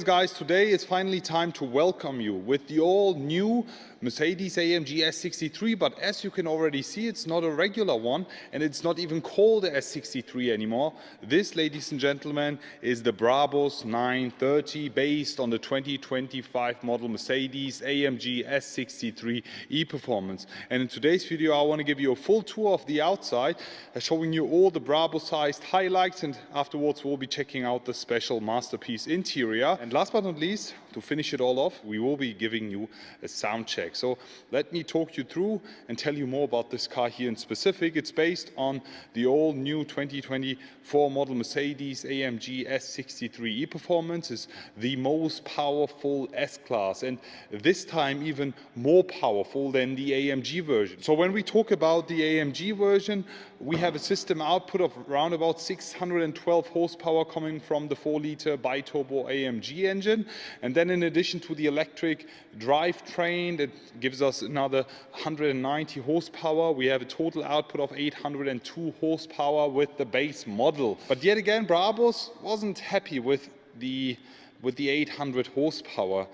guys, today it's finally time to welcome you with the all new Mercedes-AMG S930, but as you can already see, it's not a regular one, and it's not even called the S930 anymore. This, ladies and gentlemen, is the BRABUS 930, based on the 2025 model Mercedes-AMG S930 E-Performance. And in today's video, I want to give you a full tour of the outside, showing you all the BRABUS-sized highlights, and afterwards we'll be checking out the special masterpiece interior. And last but not least, to finish it all off, we will be giving you a sound check. So let me talk you through and tell you more about this car here in specific. It's based on the all new 2024 model Mercedes-AMG S930 E-Performance. Is the most powerful S-Class, and this time even more powerful than the AMG version. So when we talk about the AMG version, we have a system output of around about 612 horsepower coming from the 4-liter bi-turbo AMG engine, and then in addition to the electric drivetrain that gives us another 190 horsepower, we have a total output of 802 horsepower with the base model. But yet again, Brabus wasn't happy with the 800 horsepower.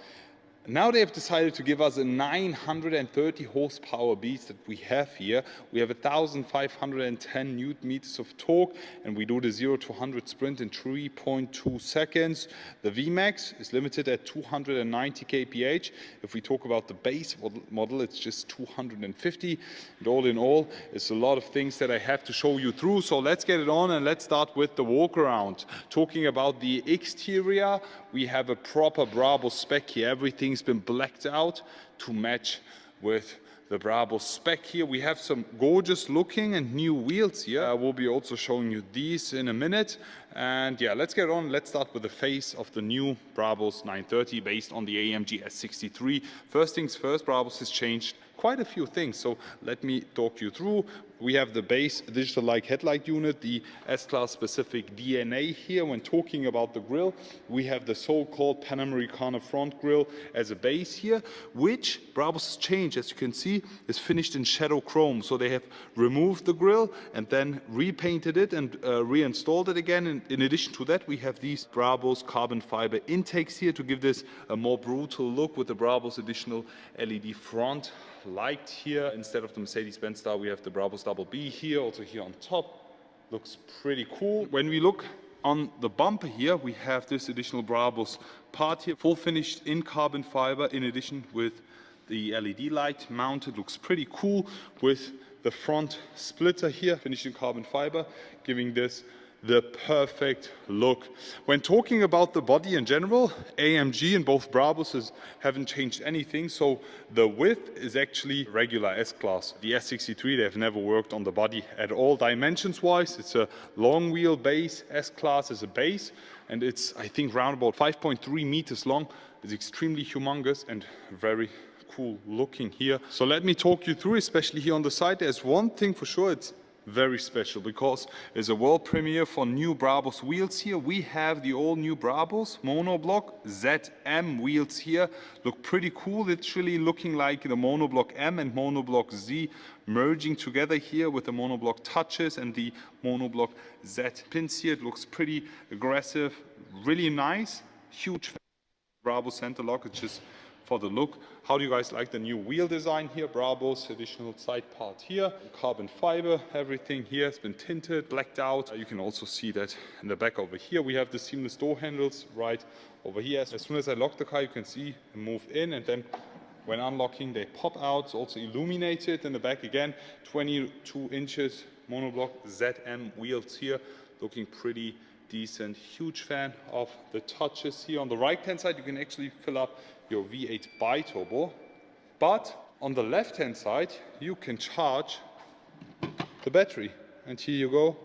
Now they have decided to give us a 930 horsepower beast that we have here. We have 1,510 newton meters of torque, and we do the 0 to 100 sprint in 3.2 seconds. The VMAX is limited at 290 kph. If we talk about the base model, it's just 250. And all in all, it's a lot of things that I have to show you through. So let's get it on, and let's start with the walk around. Talking about the exterior, we have a proper Brabus spec here. Everything's been blacked out to match with the Brabus spec here. We have some gorgeous looking and new wheels here. I will be also showing you these in a minute. And yeah, let's get on. Let's start with the face of the new Brabus 930 based on the AMG S930. First things first, Brabus has changed quite a few things, so let me talk you through. We have the base digital-like headlight unit, the S-Class specific DNA here. When talking about the grille, we have the so-called Panamericana front grille as a base here, which Brabus changed, as you can see, is finished in shadow chrome. So they have removed the grille and then repainted it and reinstalled it again. And in addition to that, we have these Brabus carbon fiber intakes here to give this a more brutal look with the Brabus additional LED front light here. Instead of the Mercedes-Benz style, we have the Brabus double B here, also here on top. Looks pretty cool. When we look on the bumper here, we have this additional Brabus part here, full finished in carbon fiber, in addition with the LED light mounted. Looks pretty cool with the front splitter here, finished in carbon fiber, giving this the perfect look. When talking about the body in general, AMG and both Brabuses haven't changed anything, so the width is actually regular S-Class. The S930, they have never worked on the body at all. Dimensions wise, it's a long wheelbase S-Class as a base, and it's, I think, around about 5.3 meters long. It's extremely humongous and very cool looking here. So let me talk you through, especially here on the side. There's one thing for sure, it's very special because it's a world premiere for new Brabus wheels here. We have the all new Brabus monoblock ZM wheels here. Look pretty cool, literally looking like the monoblock M and monoblock Z merging together here with the monoblock touches and the monoblock Z pins here. It looks pretty aggressive, really nice, huge Brabus center lock. It's just for the look. How do you guys like the new wheel design here? Brabus additional side part here, carbon fiber, everything here has been tinted, blacked out. You can also see that in the back over here. We have the seamless door handles right over here. As soon as I lock the car, you can see and move in, and then when unlocking, they pop out. It's also illuminated in the back again. 22 inches monoblock ZM wheels here, looking pretty decent. Huge fan of the touches here. On the right hand side, you can actually fill up your V8 bi-turbo, but on the left hand side you can charge the battery, and here you go,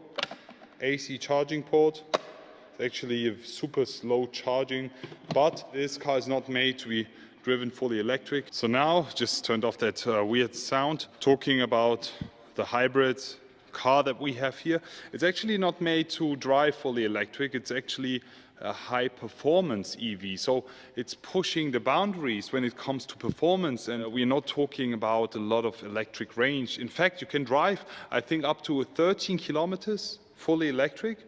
AC charging port. It's actually a super slow charging, but this car is not made to be driven fully electric. So now just turned off that weird sound. Talking about the hybrids car that we have here, it's actually not made to drive fully electric. It's actually a high performance EV, so it's pushing the boundaries when it comes to performance, and we're not talking about a lot of electric range. In fact, you can drive, I think, up to 13 kilometers fully electric,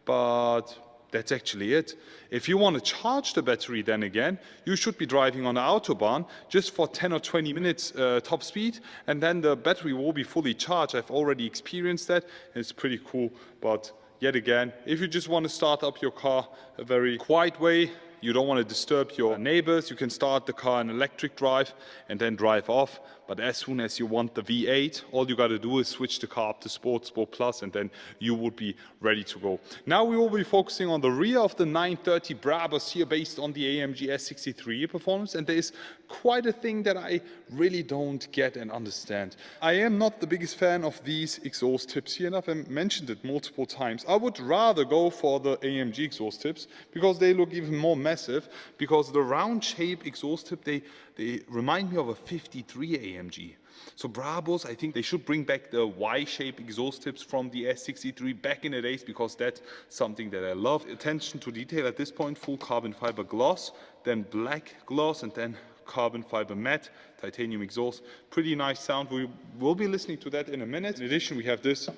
but that's actually it. If you want to charge the battery, then again, you should be driving on the Autobahn just for 10 or 20 minutes top speed, and then the battery will be fully charged. I've already experienced that. It's pretty cool. But yet again, if you just want to start up your car a very quiet way, you don't want to disturb your neighbors, you can start the car in electric drive and then drive off. But as soon as you want the V8, all you got to do is switch the car up to Sport, Sport Plus, and then you would be ready to go. Now we will be focusing on the rear of the 930 Brabus here, based on the AMG S930 performance. And there is quite a thing that I really don't get and understand. I am not the biggest fan of these exhaust tips here, and I've mentioned it multiple times. I would rather go for the AMG exhaust tips because they look even more massive, because the round shape exhaust tip, they remind me of a 53 AMG. So Brabus, I think they should bring back the Y-shape exhaust tips from the S930 back in the days, because that's something that I love. Attention to detail at this point, full carbon fiber gloss, then black gloss, and then carbon fiber matte, titanium exhaust. Pretty nice sound. We will be listening to that in a minute. In addition, we have this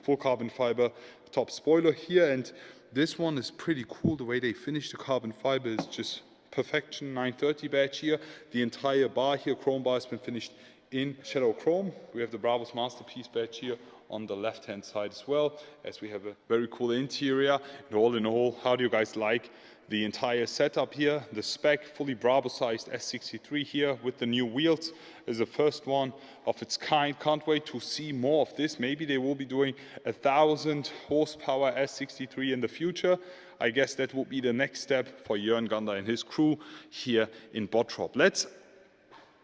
full carbon fiber top spoiler here, and this one is pretty cool. The way they finish the carbon fiber is just perfection. 930 badge here. The entire bar here, chrome bar, has been finished in shadow chrome. We have the Brabus Masterpiece badge here on the left hand side as well, as we have a very cool interior. And all in all, how do you guys like the entire setup here? The spec, fully Brabus sized S930 here with the new wheels, is the first one of its kind. Can't wait to see more of this. Maybe they will be doing 1,000 horsepower S930 in the future. I guess that will be the next step for Jörn Gander and his crew here in Bottrop. Let's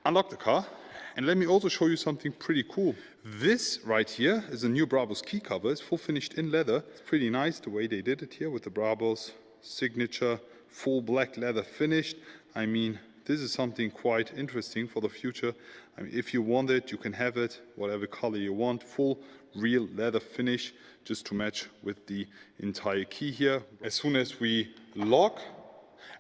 unlock the car. And let me also show you something pretty cool. This right here is a new Brabus key cover. It's full finished in leather. It's pretty nice the way they did it here with the Brabus signature full black leather finished. I mean, this is something quite interesting for the future. I mean, if you want it, you can have it whatever color you want. Full real leather finish, just to match with the entire key here. As soon as we lock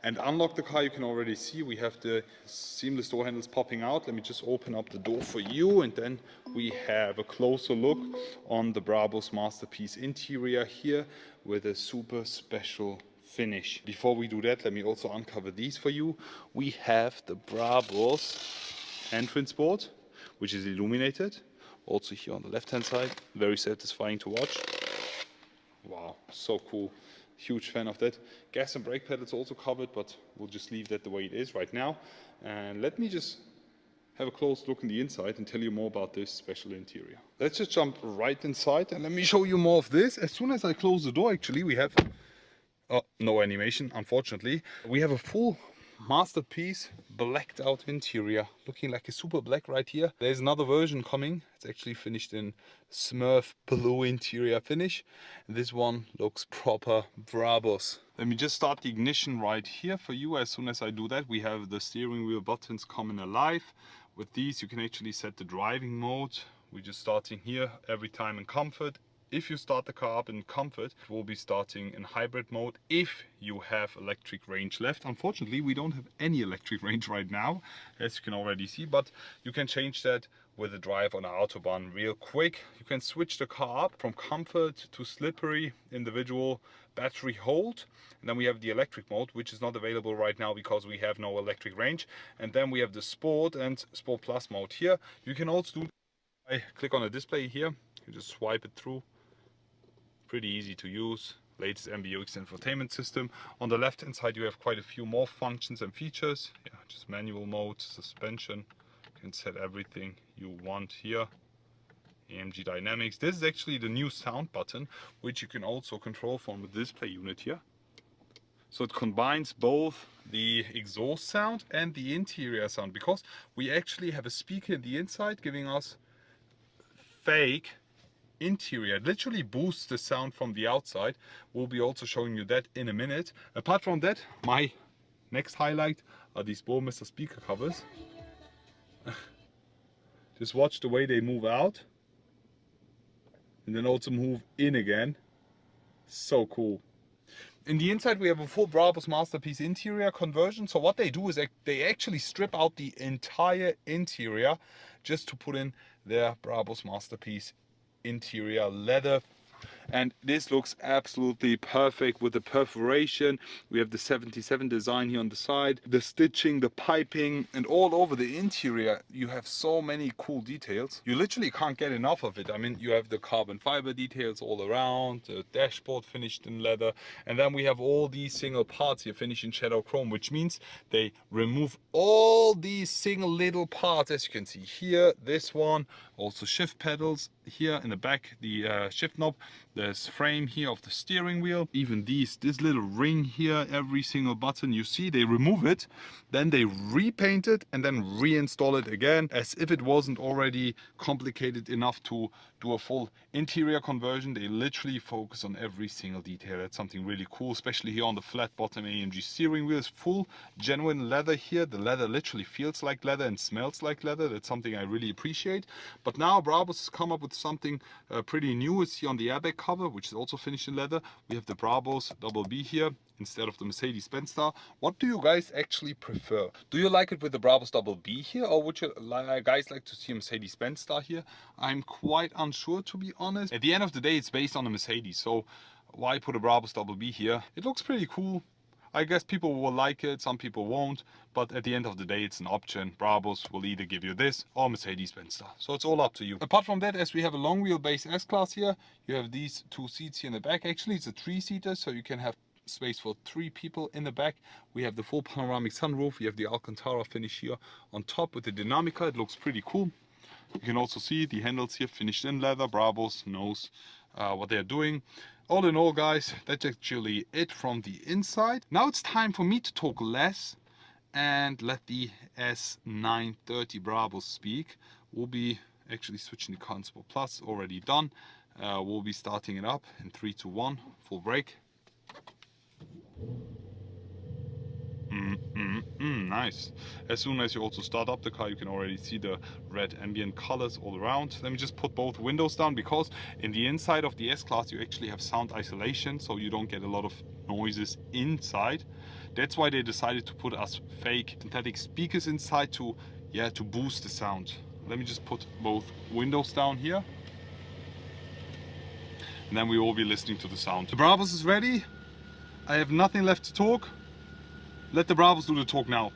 and unlock the car, you can already see we have the seamless door handles popping out. Let me just open up the door for you, and then we have a closer look on the Brabus Masterpiece interior here with a super special finish. Before we do that, let me also uncover these for you. We have the Brabus entrance board, which is illuminated. Also here on the left hand side, very satisfying to watch. Wow, so cool. Huge fan of that. Gas and brake pedals also covered, but we'll just leave that the way it is right now. And let me just have a close look in the inside and tell you more about this special interior. Let's just jump right inside and let me show you more of this. As soon as I close the door, actually, we have no animation, unfortunately. We have a full Masterpiece blacked out interior, looking like a super black right here. There's another version coming. It's actually finished in Smurf blue interior finish. And this one looks proper Brabus. Let me just start the ignition right here for you. As soon as I do that, we have the steering wheel buttons coming alive. With these, you can actually set the driving mode. We're just starting here every time in comfort. If you start the car up in comfort, it will be starting in hybrid mode if you have electric range left. Unfortunately, we don't have any electric range right now, as you can already see, but you can change that with a drive on the Autobahn real quick. You can switch the car up from comfort to slippery, individual battery hold. And then we have the electric mode, which is not available right now because we have no electric range. And then we have the Sport and Sport Plus mode here. You can also do, I click on the display here, you just swipe it through. Pretty easy to use. Latest MBUX infotainment system. On the left hand side, you have quite a few more functions and features. Yeah, just manual mode, suspension. You can set everything you want here. AMG Dynamics. This is actually the new sound button, which you can also control from the display unit here. So it combines both the exhaust sound and the interior sound, because we actually have a speaker in the inside giving us fake interior. It literally boosts the sound from the outside. We'll be also showing you that in a minute. Apart from that, my next highlight are these Burmester speaker covers. Just watch the way they move out and then also move in again. So cool. In the inside, we have a full Brabus Masterpiece interior conversion. So what they do is they actually strip out the entire interior just to put in their Brabus Masterpiece interior leather and this looks absolutely perfect with the perforation. We have the 77 design here on the side, the stitching, the piping, and all over the interior you have so many cool details. You literally can't get enough of it. I mean, you have the carbon fiber details all around, the dashboard finished in leather, and then we have all these single parts here finished in shadow chrome, which means they remove all these single little parts, as you can see here. This one, also shift pedals here in the back, the shift knob, there's frame here of the steering wheel, even this little ring here, every single button you see, they remove it, then they repaint it and then reinstall it again, as if it wasn't already complicated enough to do a full interior conversion. They literally focus on every single detail. That's something really cool, especially here on the flat bottom AMG steering wheel. Is full genuine leather here. The leather literally feels like leather and smells like leather. That's something I really appreciate. But now Brabus has come up with something pretty new. It's here on the airbag cover, which is also finished in leather. We have the Brabus BB here instead of the Mercedes-Benz star. What do you guys actually prefer? Do you like it with the Brabus BB here, or would you guys like to see a Mercedes-Benz star here? I'm quite unsure, to be honest. At the end of the day, it's based on a Mercedes, so why put a Brabus BB here? It looks pretty cool. I guess people will like it, some people won't, but at the end of the day, it's an option. Brabus will either give you this or Mercedes-Benz star, so it's all up to you. Apart from that, as we have a long wheelbase S-Class here, you have these two seats here in the back. Actually, it's a three-seater, so you can have space for 3 people in the back. We have the full panoramic sunroof. You have the Alcantara finish here on top with the Dinamica. It looks pretty cool. You can also see the handles here finished in leather. Brabus knows what they're doing. All in all, guys, that's actually it from the inside. Now it's time for me to talk less and let the S930 Brabus speak. We'll be actually switching the Consport Plus, already done. We'll be starting it up in 3, 2, 1, full brake. Nice. As soon as you also start up the car, you can already see the red ambient colors all around. Let me just put both windows down, because in the inside of the S-Class you actually have sound isolation, so you don't get a lot of noises inside. That's why they decided to put us fake synthetic speakers inside to boost the sound. Let me just put both windows down here, and then we will be listening to the sound. The Brabus is ready. I have nothing left to talk. Let the Brabus do the talk now.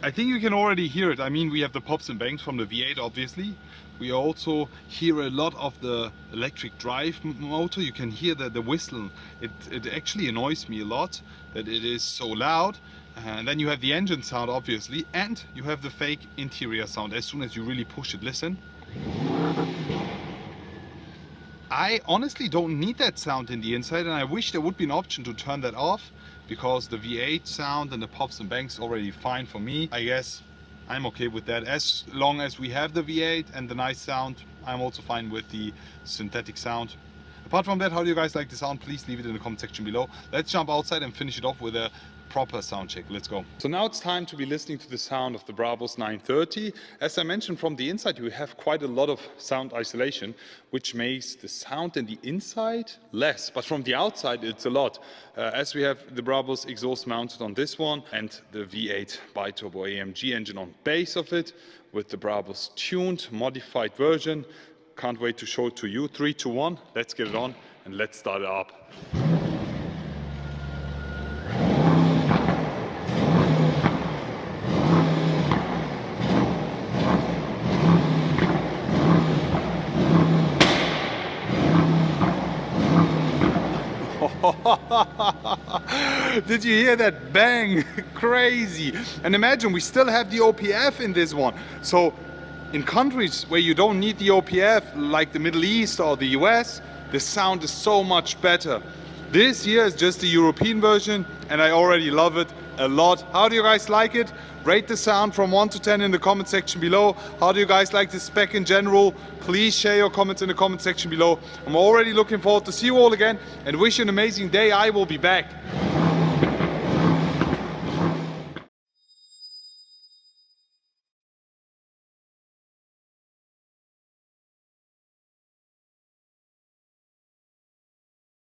I think you can already hear it. I mean, we have the pops and bangs from the V8, obviously. We also hear a lot of the electric drive motor. You can hear the whistle. It actually annoys me a lot that it is so loud. And then you have the engine sound, obviously, and you have the fake interior sound as soon as you really push it. Listen. I honestly don't need that sound in the inside, and I wish there would be an option to turn that off, because the V8 sound and the pops and bangs already fine for me. I guess I'm okay with that. As long as we have the V8 and the nice sound, I'm also fine with the synthetic sound. Apart from that, how do you guys like the sound? Please leave it in the comment section below. Let's jump outside and finish it off with a proper sound check. Let's go. So now it's time to be listening to the sound of the Brabus 930. As I mentioned, from the inside you have quite a lot of sound isolation, which makes the sound in the inside less, but from the outside it's a lot. As we have the Brabus exhaust mounted on this one and the V8 bi-turbo AMG engine on base of it with the Brabus tuned, modified version. Can't wait to show it to you. 3, 2, 1, let's get it on and let's start it up. Did you hear that bang? Crazy. And imagine, we still have the OPF in this one. So in countries where you don't need the OPF, like the Middle East or the US, the sound is so much better. This here is just the European version, and I already love it a lot. How do you guys like it? Rate the sound from 1 to 10 in the comment section below. How do you guys like the spec in general? Please share your comments in the comment section below. I'm already looking forward to see you all again and wish you an amazing day. I will be back.